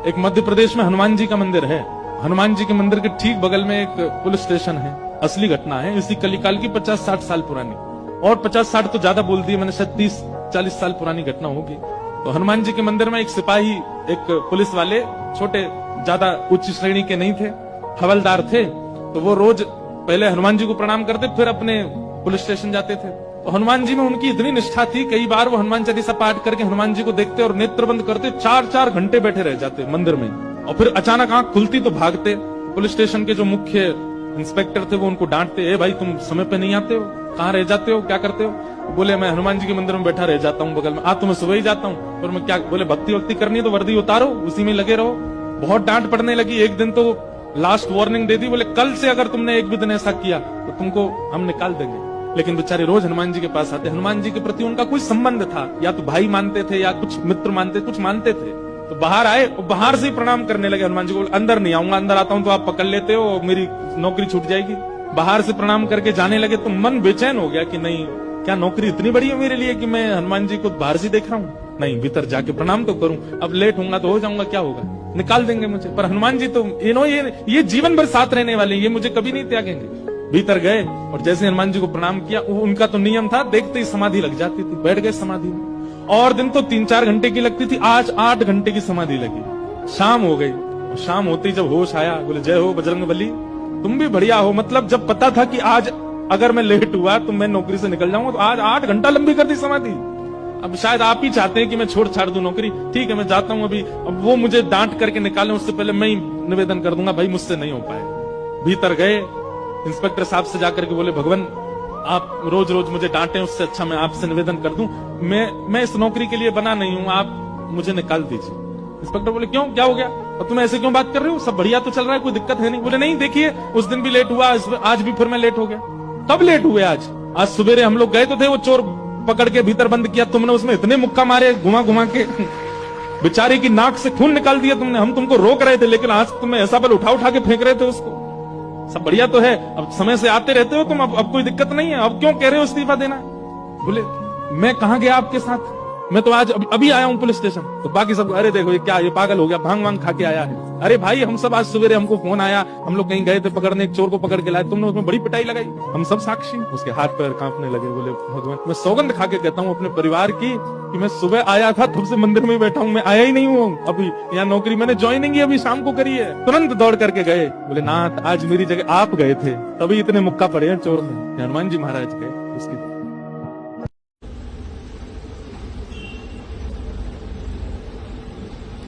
एक मध्य प्रदेश में हनुमान जी का मंदिर है। हनुमान जी के मंदिर के ठीक बगल में एक पुलिस स्टेशन है। असली घटना है, इसी कलिकाल की 50-60 साल पुरानी, और 50-60 तो ज्यादा बोल दी मैंने, शायद 30-40 साल पुरानी घटना होगी। तो हनुमान जी के मंदिर में एक सिपाही, एक पुलिस वाले, छोटे, ज्यादा उच्च श्रेणी के नहीं थे, हवलदार थे। तो वो रोज पहले हनुमान जी को प्रणाम करते, फिर अपने पुलिस स्टेशन जाते थे। तो हनुमान जी में उनकी इतनी निष्ठा थी, कई बार वो हनुमान चालीसा पाठ करके हनुमान जी को देखते और नेत्र बंद करते, 4-4 घंटे बैठे रह जाते मंदिर में, और फिर अचानक आंख खुलती तो भागते। पुलिस स्टेशन के जो मुख्य इंस्पेक्टर थे वो उनको डांटते, ए भाई तुम समय पे नहीं आते हो, कहाँ रह जाते हो, क्या करते हो? बोले मैं हनुमान जी के मंदिर में बैठा रह जाता हूँ बगल में। तो मैं सुबह ही जाता हूँ, और मैं क्या, बोले भक्ति वक्ति करनी है तो वर्दी उतारो, उसी में लगे रहो। बहुत डांट पड़ने लगी। एक दिन तो लास्ट वार्निंग दे दी, बोले कल से अगर तुमने एक भी दिन ऐसा किया तो तुमको हम निकाल देंगे। लेकिन बेचारे रोज हनुमान जी के पास आते। हनुमान जी के प्रति उनका कोई संबंध था, या तो भाई मानते थे या कुछ मित्र मानते, कुछ मानते थे। तो बाहर आए और बाहर से ही प्रणाम करने लगे हनुमान जी को। अंदर नहीं आऊंगा, अंदर आता हूं तो आप पकड़ लेते हो, मेरी नौकरी छूट जाएगी। बाहर से प्रणाम करके जाने लगे तो मन बेचैन हो गया कि नहीं, क्या नौकरी इतनी बड़ी है मेरे लिए कि मैं हनुमान जी को बाहर से देख रहा हूँ? नहीं, भीतर जाके प्रणाम तो करूं। अब लेट होऊंगा तो हो जाऊंगा, क्या होगा, निकाल देंगे मुझे। पर हनुमान जी तो ये जीवन भर साथ रहने वाले, ये मुझे कभी नहीं त्यागेंगे। भीतर गए और जैसे हनुमान जी को प्रणाम किया, उनका तो नियम था, देखते ही समाधि लग जाती थी। बैठ गए समाधि में, और दिन तो 3-4 घंटे की लगती थी, आज 8 घंटे की समाधि लगी। शाम हो गई, और शाम होते ही जब होश आया, बोले जय हो बजरंगबली, तुम भी बढ़िया हो। मतलब जब पता था कि आज अगर मैं लेट हुआ तो मैं नौकरी से निकल जाऊंगा, तो आज 8 घंटा लंबी कर दी समाधि। अब शायद आप ही चाहते हैं कि मैं छोड़ छाड़ दूं नौकरी, ठीक है मैं जाता हूं अभी। अब वो मुझे डांट करके निकालें उससे पहले मैं ही निवेदन कर दूंगा, भाई मुझसे नहीं हो पाए। भीतर गए, इंस्पेक्टर साहब से जाकर के बोले, भगवान आप रोज रोज मुझे डांटे, उससे अच्छा मैं आपसे निवेदन कर दूं, मैं इस नौकरी के लिए बना नहीं हूं, आप मुझे निकाल दीजिए। इंस्पेक्टर बोले क्यों, क्या हो गया, और तुम ऐसे क्यों बात कर रहे हो, सब बढ़िया तो चल रहा है, कोई दिक्कत है नहीं? बोले नहीं, देखिए उस दिन भी लेट हुआ, आज भी फिर मैं लेट हो गया। कब लेट हुए? आज सवेरे हम लोग गए तो थे, वो चोर पकड़ के भीतर बंद किया तुमने, उसमें इतने मुक्का मारे घुमा घुमा के, बेचारे की नाक से खून निकाल दिया तुमने। हम तुमको रोक रहे थे, लेकिन आज तुम्हें ऐसा बल उठा उठा के फेंक रहे थे उसको। सब बढ़िया तो है, अब समय से आते रहते हो तुम, अब कोई दिक्कत नहीं है, अब क्यों कह रहे हो इस्तीफा देना? बोले मैं कहां गया आपके साथ, मैं तो आज अभी आया हूं पुलिस स्टेशन। तो बाकी सब, अरे देखो ये क्या, ये पागल हो गया, भांग वांग खा के आया है। अरे भाई हम सब आज सवेरे, हमको फोन आया, हम लोग कहीं गए थे पकड़ने, एक चोर को पकड़ के लाए, तुमने उसमें बड़ी पिटाई लगाई, हम सब साक्षी। उसके हाथ पैर कांपने लगे। बोले भगवान, मैं सौगंध खा के कहता हूँ अपने परिवार की कि मैं सुबह आया था, तब से मंदिर में बैठा हूँ, मैं आया ही नहीं हूँ अभी। यहाँ नौकरी मैंने ज्वाइनिंग ही अभी शाम को करी है। तुरंत दौड़ करके गए, बोले नाथ आज मेरी जगह आप गए थे, तभी इतने मुक्का पड़े हैं चोर में। हनुमान जी महाराज गए, उसकी